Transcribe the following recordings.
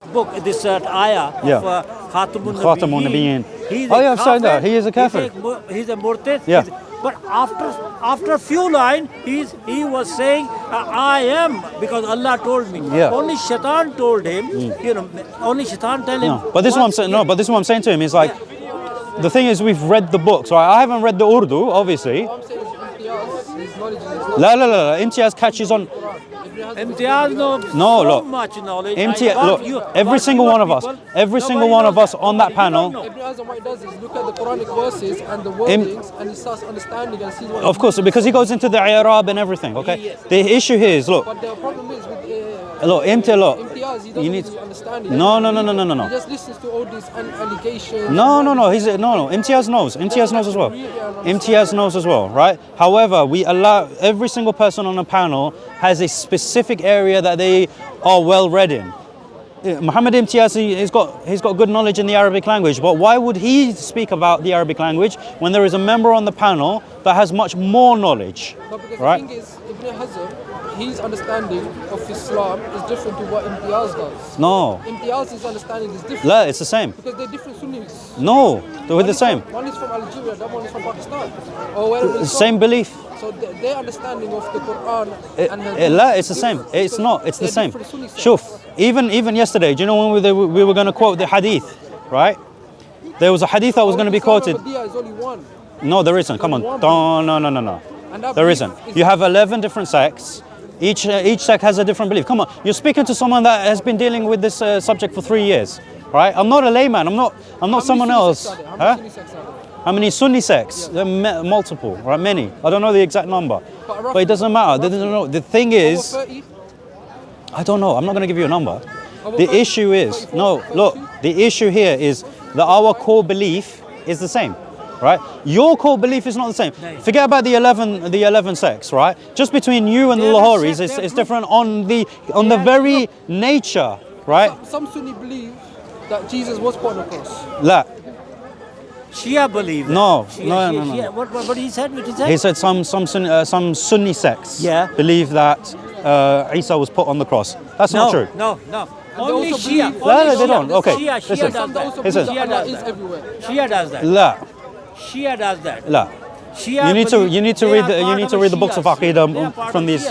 book, this ayah of Khatamun Nabiyyin. Oh yeah, I've said that. He is a kafir. He's a murtad. Yeah. But after a few lines, he was saying, I am, because Allah told me. Yeah. Only Shaitan told him, only Shaitan tell him. No. But this is what I'm saying. No, but this is what I'm saying to him. Is like, the thing is, we've read the books, right? I haven't read the Urdu, obviously. La. Imtiaz catches on. Imtiaz knows so much knowledge. Look, every single one of us on that panel. Imtiaz, what he does is look at the Quranic verses and the wordings, and he starts understanding and sees what. Of course, because he goes into the Arab and everything. Okay. Yes. The issue here is, look. But the problem is with Imtiaz, he doesn't really understand it. No. He just listens to all these allegations. No. Imtiaz knows. Imtiaz knows as well. Imtiaz knows as well, right? However, we allow every single person on the panel has a specific area that they are well read in. Mohammed Imtiaz, he's got good knowledge in the Arabic language, but why would he speak about the Arabic language when there is a member on the panel that has much more knowledge? No, because right? the thing is, Ibn Hazm, his understanding of Islam is different to what Imtiaz does. No. Imtiaz's understanding is different. La, it's the same. Because they're different Sunnis. No, they're the same. One is from Algeria, the other one is from Pakistan. Or wherever it's same from. belief. So their understanding of the Quran it's the same. It's not. It's the same. Shuf. Even yesterday, do you know when we were going to quote the hadith, right? There was a hadith that was going to be quoted. Is only one. No, there isn't. Come on. No. There isn't. You have 11 different sects. Each sect has a different belief. Come on. You're speaking to someone that has been dealing with this subject for 3 years, right? I'm not a layman. I'm not someone else. How many Sunni sects? There are multiple, right? Many. I don't know the exact number, but it doesn't matter. The thing is, I don't know. I'm not going to give you a number. The issue is, the issue here is that our core belief is the same, right? Your core belief is not the same. Forget about the 11 sects, right? Just between you and the Lahoris, it's different on the very nature, right? Some Sunni believe that Jesus was put on the cross. La. Shia believe that. No. What he said? What he said? He said some Sunni sects believe that Isa was put on the cross. That's not true. No. Only Shia. No, they don't. Okay. Shia does that. Shia does that. La. Shia does that. La. Shia You need to read the books of Aqidah from these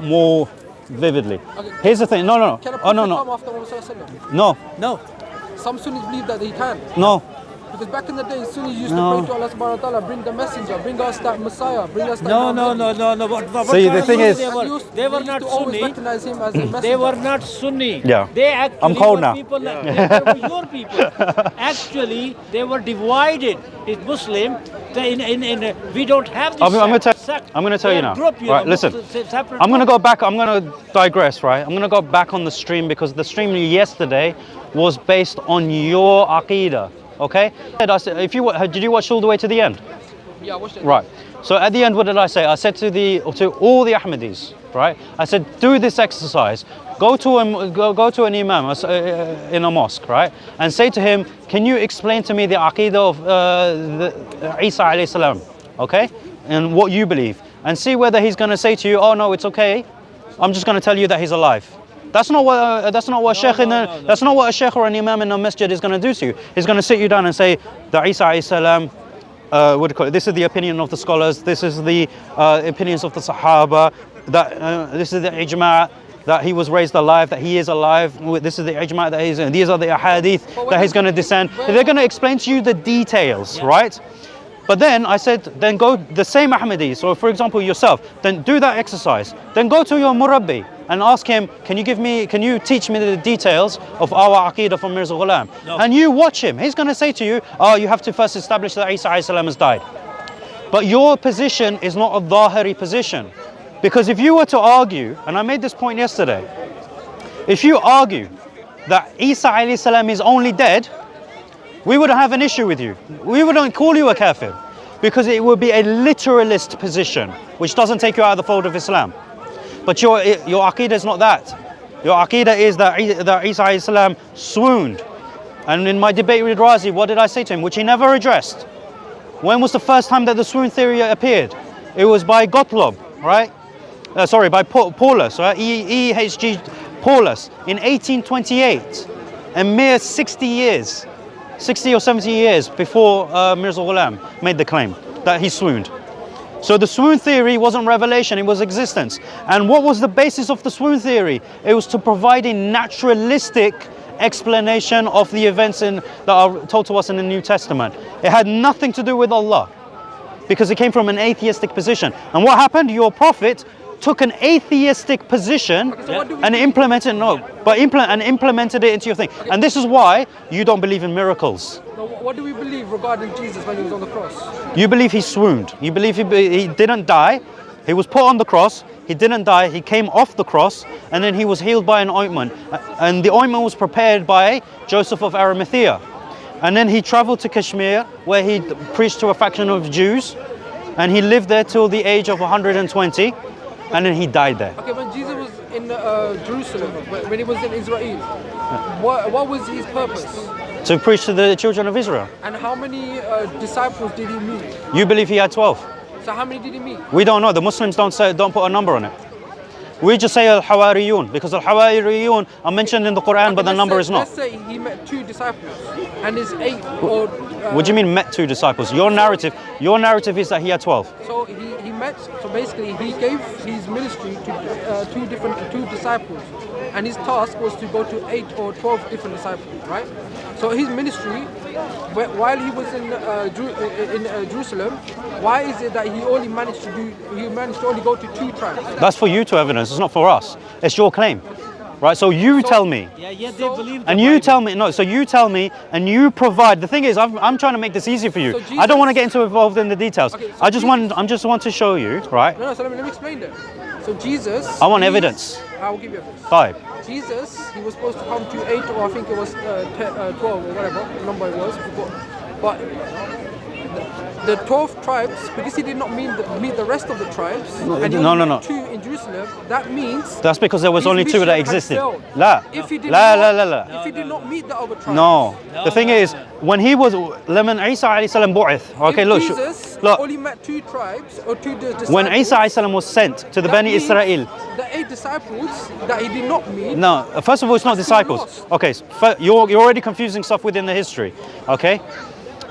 more vividly. Okay. Here's the thing. No. Can a Oh no. come after Muhammad? No. Some Sunnis believe that he can. No. Because back in the day, Sunnis used to pray to Allah subhanahu wa ta'ala, bring the messenger, bring us that Messiah, bring us that No. See, the thing is, they were not Sunni. Recognize him as a messenger. They were not Sunni. Yeah. They actually I'm cold were now. people like they were your people. Actually, they were divided. It's Muslim. We don't have this I'm going to tell you now. Group, right, listen. I'm going to go back. I'm going to digress, right? I'm going to go back on the stream because the stream yesterday was based on your Aqidah. Okay? I said, did you watch all the way to the end? Yeah, I watched it. Right. So at the end, what did I say? I said to all the Ahmedis, right? I said, do this exercise. Go to an imam in a mosque, right? And say to him, can you explain to me the Aqidah of Isa alayhi salam, okay? And what you believe. And see whether he's going to say to you, oh no, it's okay. I'm just going to tell you that he's alive. That's not what a sheikh or an imam in a masjid is going to do to you. He's going to sit you down and say that Isa alayhi salam, what do you call it? This is the opinion of the scholars. This is the opinions of the Sahaba. This is the ijma' that he was raised alive. That he is alive. This is the ijma' that these are the ahadith that he's going to descend. They're going to explain to you the details, right? But then I said, then go the same Ahmedi. So for example, yourself, then do that exercise. Then go to your murabbi and ask him, can you teach me the details of our Aqidah from Mirza Ghulam? No. And you watch him. He's going to say to you, oh, you have to first establish that Isa alayhi salam has died. But your position is not a Dhahiri position. Because if you were to argue, and I made this point yesterday, if you argue that Isa alayhi salam is only dead, we wouldn't have an issue with you. We wouldn't call you a kafir. Because it would be a literalist position, which doesn't take you out of the fold of Islam. But your Aqidah is not that. Your Aqidah is that Isa alayhi salam swooned. And in my debate with Razi, what did I say to him? Which he never addressed. When was the first time that the swoon theory appeared? It was by Gottlob, right? By Paulus, right? Paulus in 1828, a mere 60 or 70 years before Mirza Ghulam made the claim that he swooned. So the swoon theory wasn't revelation, it was existence. And what was the basis of the swoon theory? It was to provide a naturalistic explanation of the events that are told to us in the New Testament. It had nothing to do with Allah, because it came from an atheistic position. And what happened? Your prophet took an atheistic position and implemented implemented it into your thing. And this is why you don't believe in miracles. Now, what do we believe regarding Jesus when he was on the cross? You believe he swooned. You believe he didn't die. He was put on the cross. He didn't die. He came off the cross, and then he was healed by an ointment. And the ointment was prepared by Joseph of Arimathea. And then he traveled to Kashmir, where he preached to a faction of Jews, and he lived there till the age of 120, and then he died there. Okay, when Jesus was in Jerusalem, when he was in Israel, what was his purpose? To preach to the children of Israel. And how many disciples did he meet? You believe he had 12. So how many did he meet? We don't know. The Muslims don't put a number on it. We just say al-Hawariyun, because al-Hawariyun are mentioned in the Quran, but the number is not. Let's say he met 2 disciples, and his 8 or... What do you mean met 2 disciples? Your narrative is that he had 12. So he met, so basically he gave his ministry to 2 disciples, and his task was to go to 8 or 12 different disciples, right? So his ministry, while he was in Jerusalem, why is it that he managed to only go to 2 tribes? That's for you to evidence. It's not for us. It's your claim, right? So you tell me. Yeah, they believe. And you tell me. No. So you tell me, and you provide. The thing is, I'm trying to make this easy for you. So Jesus, I don't want to get involved in the details. Okay, so I just want to show you, right? No, so let me explain that. So Jesus. I want evidence. I will give you evidence. 5. Jesus, he was supposed to come to 8, or I think it was 12 or whatever number it was. But the 12 tribes, because he did not meet the rest of the tribes, and he only met 2 in Jerusalem, that means that's because there was only 2 that existed. If he did not meet the other tribes. No. The thing is, when he was Lemon Isa alayhi salam bu'ith. Okay, look. Jesus look. only met 2 tribes or 2 disciples. When Isa alayhi salam was sent to the Bani Israel. The 8 disciples that he did not meet. No, first of all, it's not disciples. Lost. Okay, so you're already confusing stuff within the history. Okay.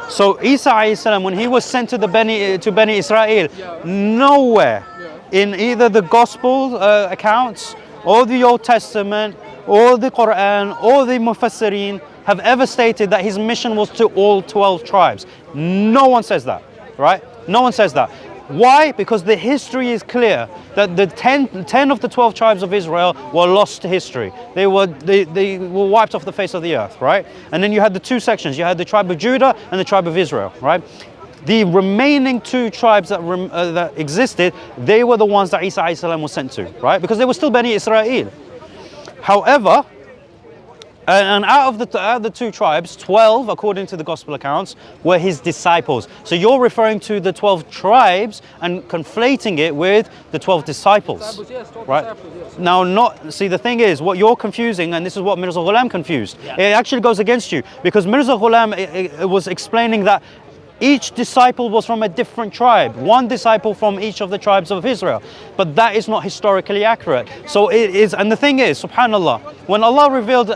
So Isa alayhi salam, when he was sent to Bani Israel, nowhere in either the Gospel accounts or the Old Testament or the Quran or the Mufassirin have ever stated that his mission was to all 12 tribes. No one says that, right? No one says that. Why? Because the history is clear that the 10 of the 12 tribes of Israel were lost to history. They were wiped off the face of the earth, right? And then you had the 2 sections. You had the tribe of Judah and the tribe of Israel, right? The remaining 2 tribes that existed, they were the ones that Isa alayhi salam was sent to, right? Because they were still Bani Israel. However, and out of the 2 tribes, 12, according to the Gospel accounts, were his disciples. So you're referring to the 12 tribes and conflating it with the 12 disciples, right? Disciples, yes. Now, see, the thing is, what you're confusing, and this is what Mirza Ghulam confused. Yeah. It actually goes against you, because Mirza Ghulam it was explaining that each disciple was from a different tribe, 1 disciple from each of the tribes of Israel. But that is not historically accurate. So it is, and the thing is, subhanAllah, when Allah revealed,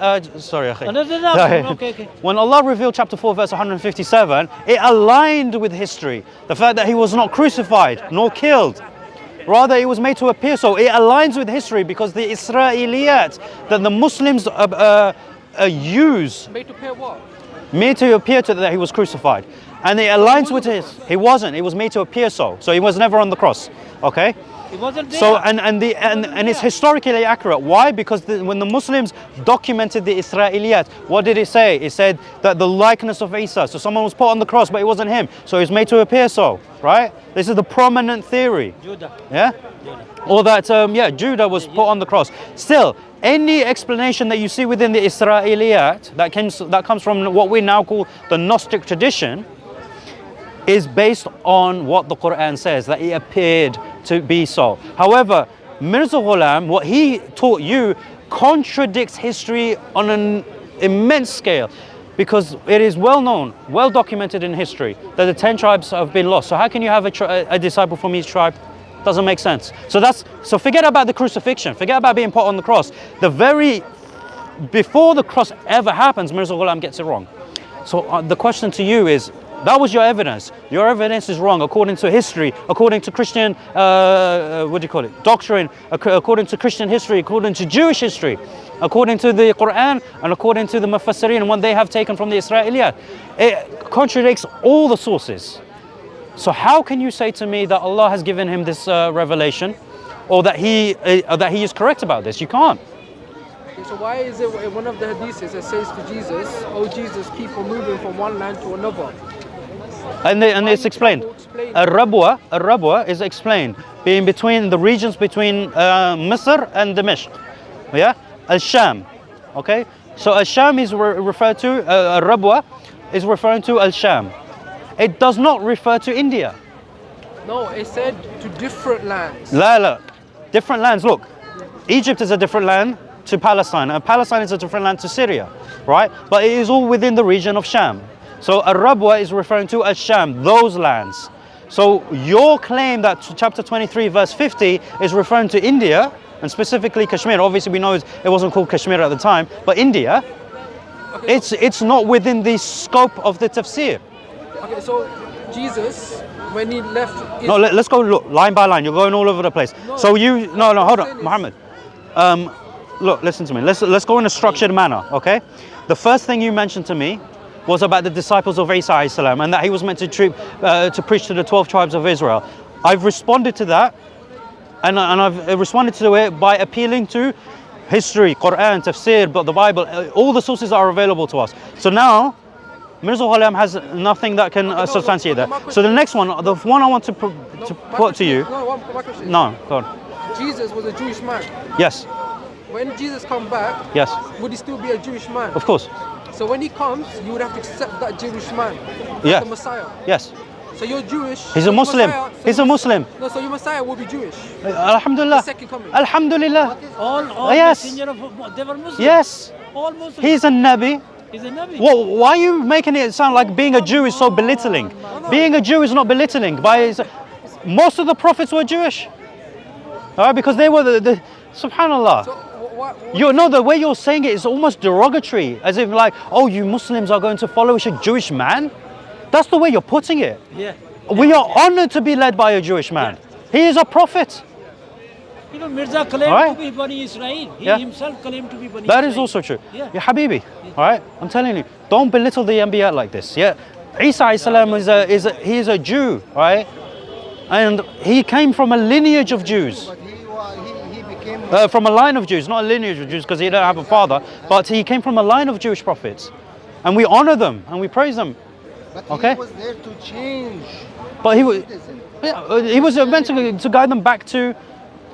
when Allah revealed chapter 4 verse 157, it aligned with history. The fact that he was not crucified nor killed. Rather, it was made to appear so. It aligns with history because the Israeliyat that the Muslims use. Made to appear what? Made to appear that he was crucified. And it aligns with his. He wasn't. It was made to appear so. So he was never on the cross. Okay. He wasn't there. So and it's historically accurate. Why? Because when the Muslims documented the Israeliyat, what did it say? It said that the likeness of Isa. So someone was put on the cross, but it wasn't him. So he was made to appear so. Right? This is the prominent theory. Judah. Yeah. Or that Judah was put on the cross. Still, any explanation that you see within the Israeliyat that comes from what we now call the Gnostic tradition is based on what the Quran says, that it appeared to be so. However, Mirza Ghulam, what he taught you, contradicts history on an immense scale, because it is well known, well documented in history, that the 10 tribes have been lost. So how can you have a disciple from each tribe? Doesn't make sense. So forget about the crucifixion. Forget about being put on the cross. Before the cross ever happens, Mirza Ghulam gets it wrong. So the question to you is, that was your evidence. Your evidence is wrong according to history, according to Christian, doctrine, according to Christian history, according to Jewish history, according to the Quran, and according to the Mufassirin and what they have taken from the Israeliyat. It contradicts all the sources. So how can you say to me that Allah has given him this revelation, or that he is correct about this? You can't. So why is it in one of the hadiths it says to Jesus, "Oh Jesus, keep on moving from one land to another"? And it's explained. Al-Rabwa is explained being between the regions between Misr and Dimashq. Yeah, Al-Sham. Okay, so Al-Sham is referred to. Al-Rabwa is referring to Al-Sham. It does not refer to India. No, it said to different lands. La, different lands. Look, Egypt is a different land to Palestine, and Palestine is a different land to Syria, right? But it is all within the region of Sham. So Al-Rabwa is referring to Al-Sham, those lands. So your claim that chapter 23 verse 50 is referring to India, and specifically Kashmir, obviously we know it wasn't called Kashmir at the time, but India, okay, it's not within the scope of the tafsir. Okay, so Jesus, when he left... No, let's go look, line by line, you're going all over the place. No, so hold on, Mohammed. Look, listen to me, let's go in a structured manner, okay? The first thing you mentioned to me was about the disciples of Isa alayhi salam, and that he was meant to preach to the 12 tribes of Israel. I've responded to that, and I've responded to it by appealing to history, Quran, tafsir, but the Bible, all the sources are available to us. So now, Mirza Ghulam has nothing that can substantiate that. So the next one, the one I want to put to you. No, go on. Jesus was a Jewish man. Yes. When Jesus come back, yes, would he still be a Jewish man? Of course. So when he comes, you would have to accept that Jewish man as the Messiah. Yes. So you're Jewish. He's a Muslim. He's a Muslim. No, so your Messiah will be Jewish. Alhamdulillah. The second coming. Alhamdulillah. All yes. They were Muslims. Yes. All Muslims. He's a Nabi. He's a Nabi. Well, why are you making it sound like being a Jew is so belittling? Being a Jew is not belittling. Most of the prophets were Jewish. All right, because they were the subhanallah. So, the way you're saying it is almost derogatory, as if like, oh, you Muslims are going to follow a Jewish man. That's the way you're putting it. Yeah. We are honored to be led by a Jewish man. Yeah. He is a prophet. You know, Mirza claimed to be Bani Israel. He himself claimed to be Bani Israel. That is also true. Yeah. Ya Habibi, all right? I'm telling you, don't belittle the Anbiya like this. Yeah, Isa alayhi salam is a Jew, right? And he came from a lineage of Jews. From a line of Jews, not a lineage of Jews, because he didn't have a father, but he came from a line of Jewish prophets. And we honor them and we praise them. But he was there to change. But he was meant to guide them back to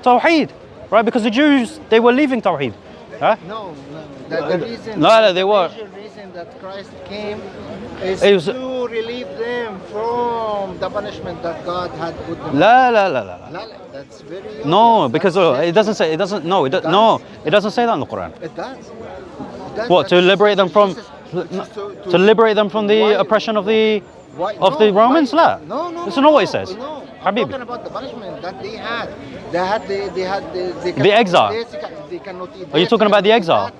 Tawheed, right? Because the Jews, they were leaving Tawheed. Huh? No. The reason, they were. The reason that Christ came is to relieve them from the punishment that God had put them. That's very. No, because it doesn't say. It doesn't. No, it doesn't say that in the Quran. It does. What, to liberate them from? To liberate them from the oppression of the Romans? No. This is not what it says. No. I'm talking about the punishment that they had. The exile. They cannot eat. Are you talking about the exile?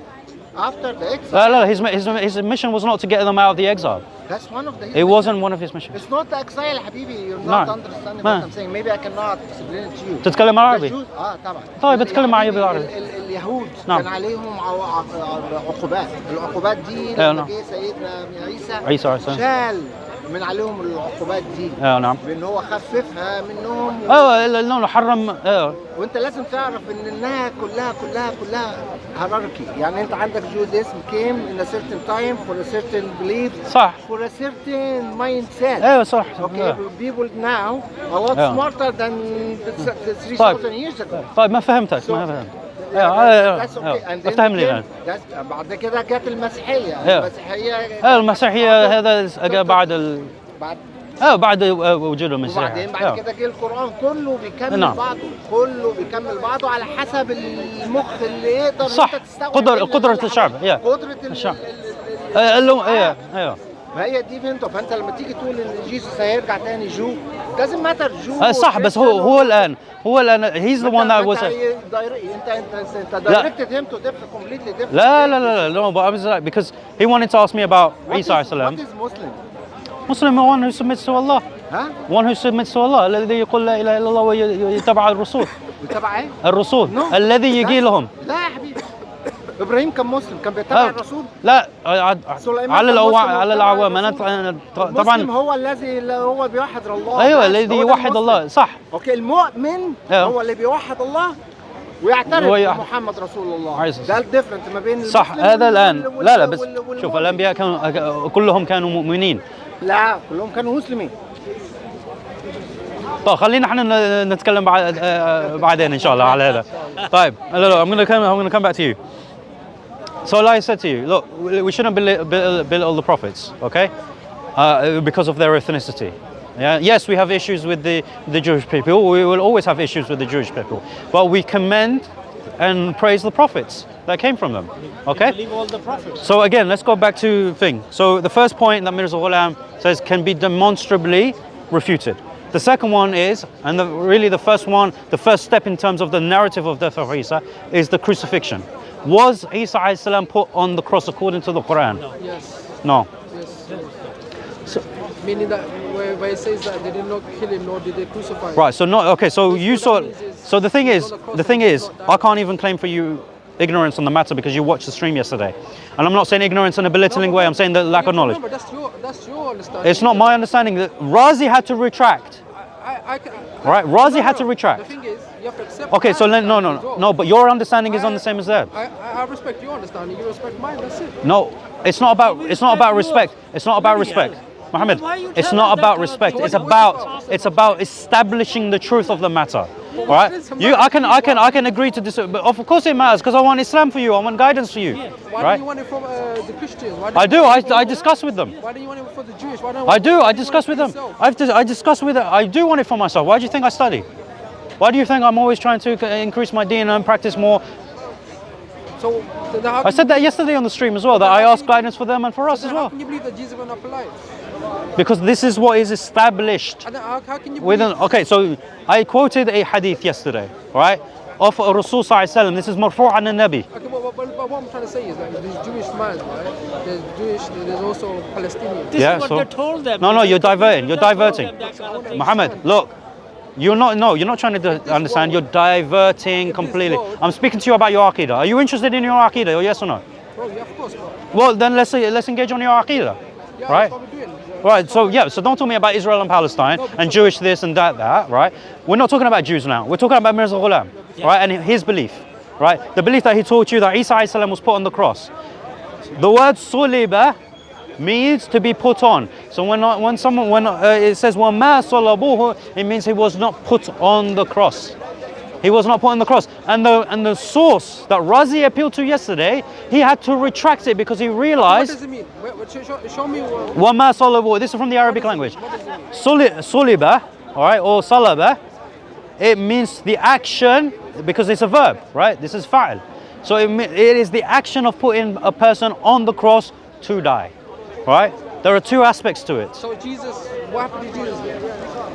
After the exile. His mission was not to get them out of the exile. That's one of the. It wasn't one of his missions. It's not the exile, Habibi. You're not understanding what I'm saying. Maybe I cannot explain it to you. تتكلم عربي؟ طبعا. طيب بتكلم عربي بالعربي. اليهود كان عليهم عقوبات. العقوبات دي لما جه سيدنا عيسى شال من عليهم العقوبات دي. نعم. بان هو خففها منهم. لانه حرم. وانت لازم تعرف انها كلها هيراركي. يعني انت عندك جوديزم came in a certain time for a certain belief. صح. For a certain mindset. ايوه صح. Okay, people now a lot smarter than 3,000 years ago. طيب ما فهمتك. افتهم لي الان. بعد كده جت المسيحيه. المسيحيه هذا بعد وجود المسيح. وبعدين بعد كده جه القرآن كله بيكمل بعضه على حسب المخ اللي يقدر صح. قدرة الشعب. قدرة الشعب. ايوه. فهي دي فهمته. فانت لما تيجي تقول ان جيسوس هيرجع تاني جو doesn't matter جو صح بس هو الان he's the one that was انت directed him to different completely different. لا no, but I was like, because he wanted to ask me about Isa alayhi salam. What is Muslim? Muslim is one who submits to Allah. ها؟ One who submits to Allah الذي يقول لا إله إلا الله ويتبع الرسول. بيتبع ايه؟ الرسول No. الذي يجي لهم. لا يا حبيبي. ابراهيم كان مسلم كان بيتبع الرسول. لا سليمان على العوام انا طبعا المسلم هو الذي هو بيوحد الله. ايوه الذي يوحد الله صح. اوكي المؤمن هو اللي بيوحد الله ويعترف بمحمد رسول الله. ده الديفرنت ما بين صح هذا الان لا بس شوف الانبياء كانوا كلهم كانوا مؤمنين. لا كلهم كانوا مسلمين. طيب خلينا احنا نتكلم بعدين ان شاء الله على هذا. طيب I'm going to come back to you. So like I said to you, look, we shouldn't belittle the prophets, okay? Because of their ethnicity. Yeah? Yes, we have issues with the Jewish people. We will always have issues with the Jewish people. But we commend and praise the prophets that came from them, okay? Believe all the prophets. So again, let's go back to thing. So the first point that Mirza Ghulam says can be demonstrably refuted. The second one is, and really the first one, the first step in terms of the narrative of death of Isa is the crucifixion. Was Isa alayhi salam put on the cross according to the Quran? No. Yes. No. Yes. So, meaning that where it says that they did not kill him nor did they crucify him. Right. So not okay. So you saw. So the thing is, I can't even claim for you ignorance on the matter because you watched the stream yesterday, and I'm not saying ignorance in a belittling way. I'm saying the lack of knowledge. Remember, that's your understanding. It's not my understanding that Razi had to retract. Right, Razi had to retract. The thing is, you have to accept. Okay, so no, but your understanding is on the same as theirs. I respect your understanding. You respect mine. That's it. No, it's not about respect. It's not about respect. Mohammed, it's not about respect. It's about establishing the truth of the matter. All right? I can agree to this, but of course it matters because I want Islam for you. I want guidance for you. Why Right? do you want it from the Christians? I do. I discuss with them. Why do you want it for the Jewish? Why don't I do. I discuss with them. I discuss with them. I do want it for myself. Why do you think I study? Why do you think I'm always trying to increase my deen and practice more? So I said that yesterday on the stream as well, that I ask guidance for them and for us as How well. can you believe that Jesus went up alive? Because this is what is established. And how can you Within, okay, so I quoted a hadith yesterday, right? Of Rasul Sallallahu Alaihi Wasallam. This is marfu' an nabi. Okay, but what I'm trying to say is that there's Jewish man, right? There's Jewish, there's also Palestinian. This Yeah, is what so- they told them. No, you're diverting. You're They told diverting. them that kind of thing. Muhammad, look, you're not trying to understand. You're diverting completely. I'm speaking to you about your aqidah. Are you interested in your aqidah, or yes or no? Bro, yeah, of course, bro. Well, then let's engage on your aqidah, Yeah, right? that's what we're doing. Right, so yeah, so don't tell me about Israel and Palestine and Jewish this and that, right? We're not talking about Jews now. We're talking about Mirza Ghulam, right? And his belief, right? The belief that he taught you that Isa alayhi salam was put on the cross. The word suliba means to be put on. So when it says وَمَا صَلَبُوهُ, it means he was not put on the cross. He was not put on the cross. And the source that Razi appealed to yesterday, he had to retract it because he What realized does it mean? Show me what وَمَا صَلَبُوهُ. This is from the Arabic language. does it mean? Suliba, all right, or salaba, it means the action because it's a verb, right? This is fa'al. So it is the action of putting a person on the cross to die, right? There are two aspects to it. So Jesus, what happened to Jesus?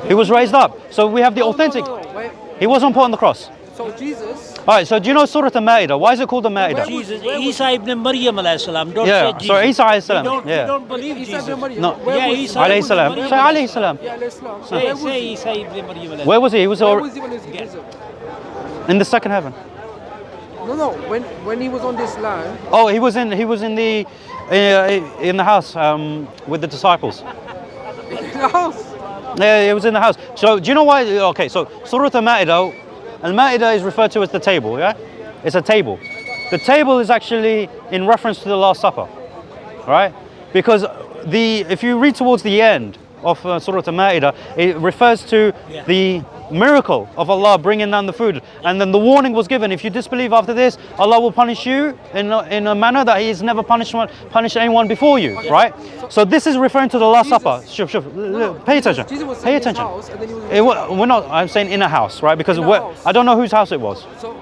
He was raised up. So we have the authentic. No, wait. He wasn't put on the cross. So Jesus. All right, so do you know Surah Al-Ma'idah? Why is it called the Ma'idah? Jesus, Isa ibn Maryam alayhi salam. Don't Yeah, say Jesus. so Isa alayhi salam, We yeah. don't believe Isa Jesus. ibn Maryam. No. Where Yeah, was Isa Alayhi ibn salam. Maryam Say alayhi alayhi salam. Yeah, alayhi salam. So Say, where was say he? Isa ibn Maryam alayhi Where was he? He was Where was he when he was in Yeah. prison? in the second heaven. No. When he was on this land, Oh, he was in the house with the disciples. in the house. Yeah, it was in the house. So do you know why? Okay, so Surah Al-Ma'idah, Al-Ma'idah is referred to as the table, yeah? It's a table. The table is actually in reference to the Last Supper, right? Because if you read towards the end of Surah Al-Ma'idah, it refers to the miracle of Allah bringing down the food, and then the warning was given: if you disbelieve after this, Allah will punish you in a manner that He has never punished anyone before you, right? So this is referring to the Last Supper. Pay attention. Jesus was Pay in his attention. house, and then he was We're not. I'm saying in a house, right? Because In a house. I don't know whose house it was. So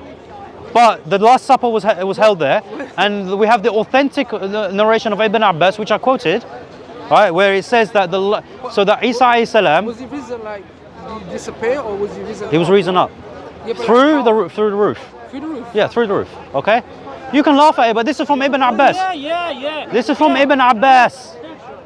But the Last Supper was held there, and we have the authentic narration of Ibn Abbas, which I quoted, right? Where it says that so that Isa alayhi salam, Was he risen like, did he disappear or was he risen? he was risen up Yeah, but through like the how? roof, through the roof. Through the roof. Yeah, through the roof. Okay, you can laugh at it, but this is from Ibn Abbas. Yeah. This is from Ibn Abbas,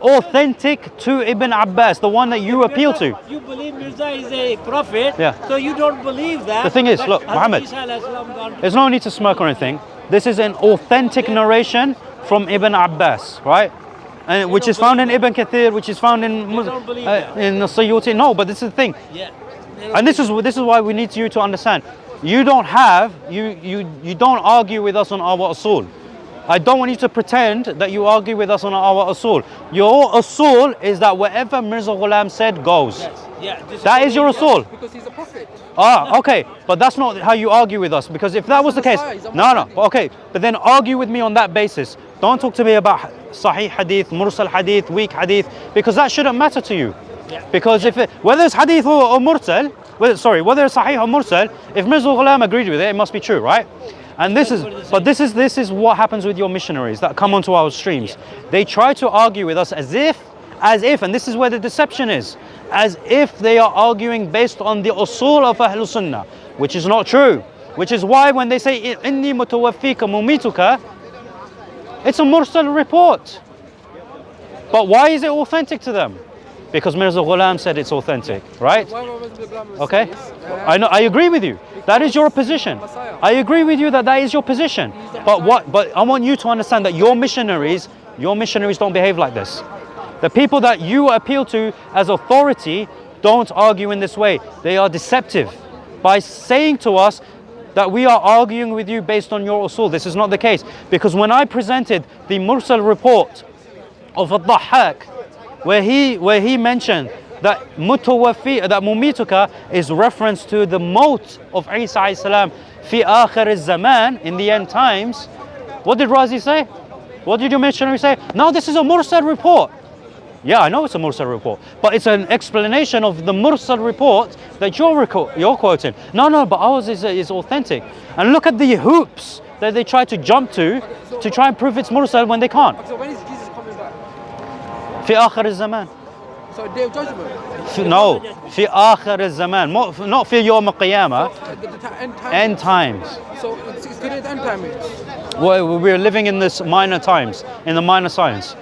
authentic to Ibn Abbas, the one that you appeal to. You believe Mirza is a prophet, Yeah. so you don't believe that. The thing is, that look, Hazrat Mohammed, Isa alayhi salam gone to- there's no need to smirk or anything. This is an authentic narration from Ibn Abbas, right? And which is found in Ibn Kathir, which is found in don't believe that. in the Sayyuti. No, but this is the thing. Yeah. And this is why we need you to understand. You don't argue with us on our usul. I don't want you to pretend that you argue with us on our usul. Your usul is that whatever Mirza Ghulam said goes. Yeah. That is your usul. Because he's a prophet. Ah, okay, but that's not how you argue with us, because if that was the case, no, okay, but then argue with me on that basis. Don't talk to me about Sahih Hadith, Mursal Hadith, weak Hadith, because that shouldn't matter to you. Yeah. Because whether it's Hadith or Mursal, whether it's Sahih or Mursal, if Mirza Ghulam agreed with it, it must be true, right? And this is what happens with your missionaries that come onto our streams. They try to argue with us as if, and this is where the deception is, as if they are arguing based on the usul of Ahlul Sunnah, which is not true. Which is why when they say inni mutawaffika mumituka, it's a mursal report. But why is it authentic to them? Because Mirza Ghulam said it's authentic, right? Okay, I agree with you. That is your position. I agree with you that is your position. But I want you to understand that your missionaries don't behave like this. The people that you appeal to as authority don't argue in this way. They are deceptive by saying to us that we are arguing with you based on your usul. This is not the case, because when I presented the Mursal report of Al-Dhahhak, where he mentioned that mumituka is reference to the maut of Isa alayhi salam fi akhir al-zaman, in the end times. What did Razi say? What did your missionary say? No, this is a Mursal report. Yeah, I know it's a Mursal report, but it's an explanation of the Mursal report that you're quoting. No, but ours is authentic. And look at the hoops that they try to jump to try and prove it's Mursal when they can't. So when is Jesus coming back? في آخر الزمان. So day of judgment. No, في آخر الزمان. Not في يوم القيامة. The End times. So it's good at end time. We're living in this minor times, in the minor signs.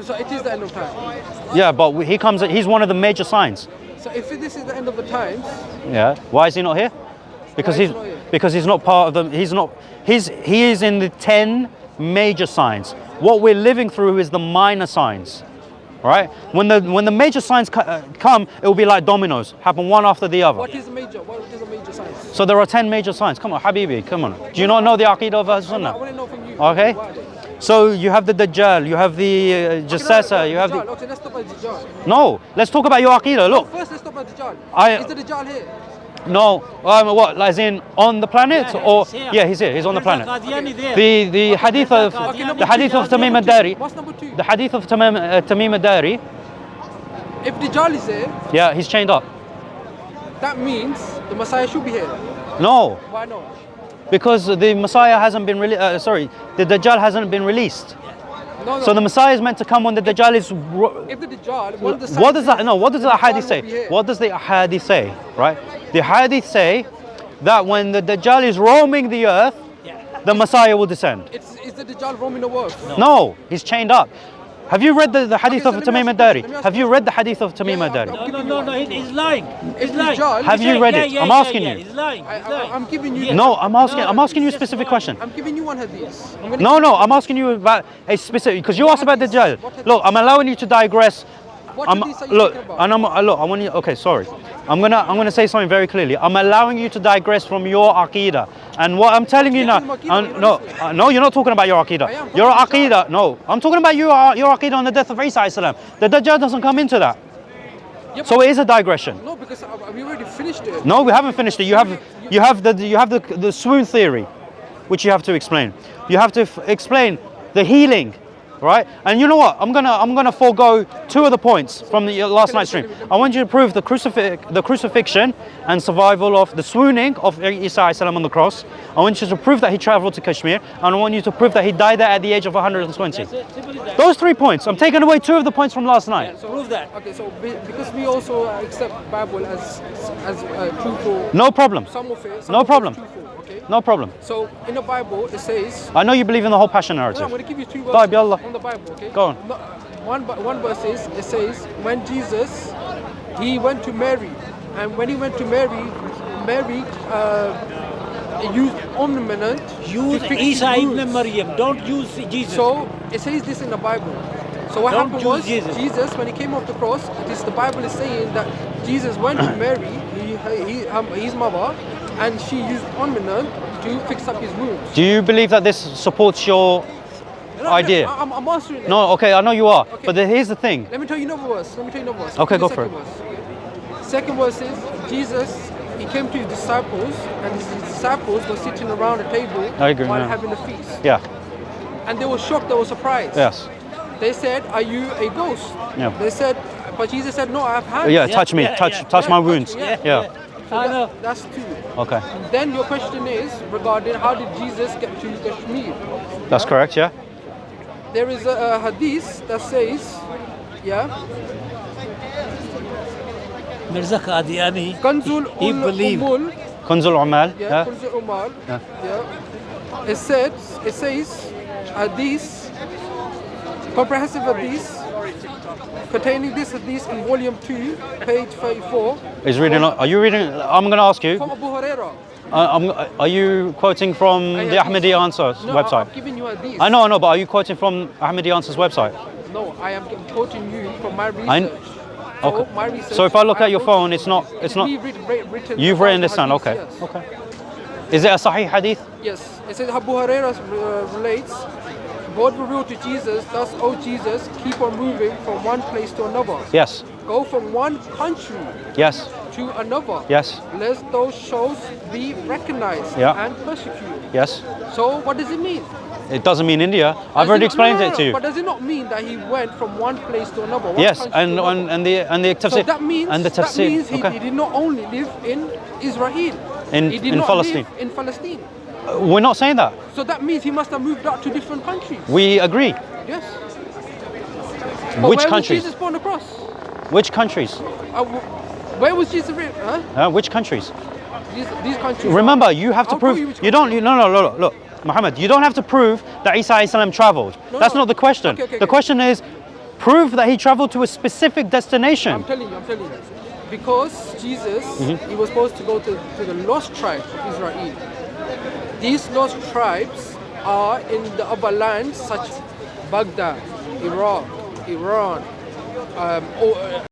So it is the end of time. Yeah, but he's one of the major signs. So if this is the end of the times, Yeah. Why is he not here? Because Why is he not here? because he's not part of them. He is in the 10 major signs. What we're living through is the minor signs. Right? When the major signs come, it will be like dominoes, happen one after the other. what is a major sign? So there are 10 major signs. Come on, Habibi, come on. Do you not know the Aqidah of Ahl I Sunnah? want to know from you. Okay. What are they? So you have the Dajjal, you have the Jassasa, you have the... Okay, let's stop at Dajjal. No, let's talk about your Aqidah. Look, First, let's stop at Dajjal. I- Is the Dajjal here? no, what, as in on the planet, or he's here. yeah, he's here, he's on the There's a planet. Qadyani there. The hadith of the hadith of Tamim ad-Dari, What's number two? the hadith of Tamim ad-Dari, If Dajjal is there, yeah, he's chained up. that means the Messiah should be here. No, Why not? because the Messiah hasn't been released. The Dajjal hasn't been released. No. So the Messiah is meant to come when the Dajjal is. If the Dajjal, one of the What does that? signs No. What does the Dajjal hadith will be say? here. What does the hadith say? Right? The hadith say that when the Dajjal is roaming the earth, the Messiah will descend. Is the Dajjal roaming the world? No, he's chained up. Have you read the hadith Okay, of so let me Tamim ask ad-Dari? you- let me ask Have you- you read the hadith of Tamim Yeah, ad-Dari? No, he's lying. He's lying. Dajjal- Have you read it? I'm asking you. He's lying. He's lying. I'm giving you. No, I'm asking you a he's specific just question. I'm giving you one hadith. I'm gonna No, I'm asking you about a specific, because you asked about Dajjal. What hadith? Look, I'm allowing you to digress. What I'm, hadith are you look, talking about? and I want you. Okay, sorry. I'm gonna say something very clearly. I'm allowing you to digress from your aqidah, and what I'm telling you now. Yeah, it's my aqidah, you're No, listening. no, you're not talking about your I am aqidah. talking Your about aqidah. No, I'm talking about your aqidah on the death of Isa alayhi salam. The Dajjal doesn't come into that, Yeah, so it is a digression. No, because we already finished it. No, we haven't finished it. You have the swoon theory, which you have to explain. You have to explain the healing right? And you know what? I'm gonna forego 2 of the points from the last night's stream. I want you to prove the crucifixion and survival of the swooning of Isa alayhi salam on the cross. I want you to prove that he traveled to Kashmir, and I want you to prove that he died there at the age of 120. That's it, simple as that. Those 3 points. I'm taking away 2 of the points from last night. So prove that. Okay, so because we also accept Bible as truthful. No problem. Some of it. Some No of it is problem. truthful, okay. No problem. So in the Bible it says. I know you believe in the whole passion No, I'm narrative. going to give you 2 طيب verses يلا. from the Bible, okay? Go on. No, one verse is, it says, when Jesus, he went to Mary, and when he went to Mary, Mary used ornament Use to fix Isa his ibn wounds. Maryam. Don't use Jesus. So it says this in the Bible. So what Don't happened use was, Jesus. Jesus, when he came off the cross, the Bible is saying that Jesus went to Mary, his mother, and she used ornament to fix up his wounds. Do you believe that this supports your idea? I'm answering it. No, okay, I know you are. Okay. But here's the thing. Let me tell you another verse. Okay, go for it. Second verse is Jesus, he came to his disciples, and his disciples were sitting around a table I agree, while yeah. having a feast. Yeah. And they were shocked, they were surprised. Yes. They said, are you a ghost? Yeah. They said, but Jesus said, no, I have hands. Yeah, touch me. yeah, touch yeah. touch my Yeah, wounds. touch me, Yeah. So I know. that's 2. Okay. Then your question is regarding how did Jesus get to Kashmir? That's correct, yeah? There is a hadith that says, yeah, Mirza Qadyani, Kanzul he believed. Umul, Kunzul Umal. yeah, Yeah. Kanzul Umar, Yeah. yeah. It says, hadith, comprehensive hadith, containing this hadith in volume 2, page 34, Is reading. Are you reading? I'm going to ask you. from Abu Huraira. Are you quoting from the Ahmedi Answers No, website? I'm giving you hadith. I know, but are you quoting from Ahmedi Answers website? No, I am quoting you from my research. I- Okay. So, my research, So if I look at your wrote- phone, it's not. me written. You've about written the this down. hadith, Okay. yes. Okay. Is it a Sahih hadith? Yes, it says Abu Huraira relates, God revealed to Jesus, thus, O Jesus, keep on moving from one place to another. Yes. Go from one country Yes. to another. Yes. Lest those shows be recognized Yeah. and persecuted. Yes. So what does it mean? It doesn't mean India. I've Does already it not- explained no, it to you. But does it not mean that he went from one place to another? One Yes, country and to another? the tafsir. So that means, and the tafsir. he did not only live in Israel. In- he did in not Palestine. live in Palestine. We're not saying that. So that means he must have moved out to different countries. We agree. Yes. Which where countries? was Jesus born across? Which countries? Where was Jesus? Which countries? These countries. Remember, you have to I'll tell prove. you which You don't. No. Look, Mohammed. You don't have to prove that Isa alayhi salam traveled. No, That's no. not the question. Okay, The question is, prove that he traveled to a specific destination. I'm telling you. Because Jesus, he was supposed to go to the lost tribe of Israel. These lost tribes are in the upper lands such as Baghdad, Iraq, Iran,